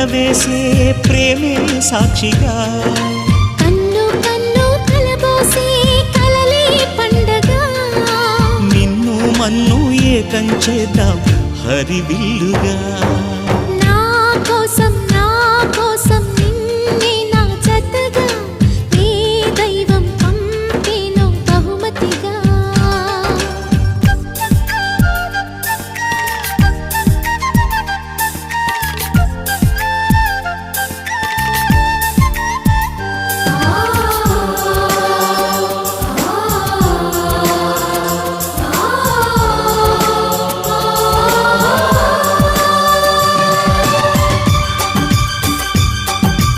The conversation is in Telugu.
వేసే ప్రేమే సాక్షిగా కన్ను కన్ను కలబోసే కలలే పండగ నిన్ను మన్ను ఏకం చేద్దాం హరివిల్లుగా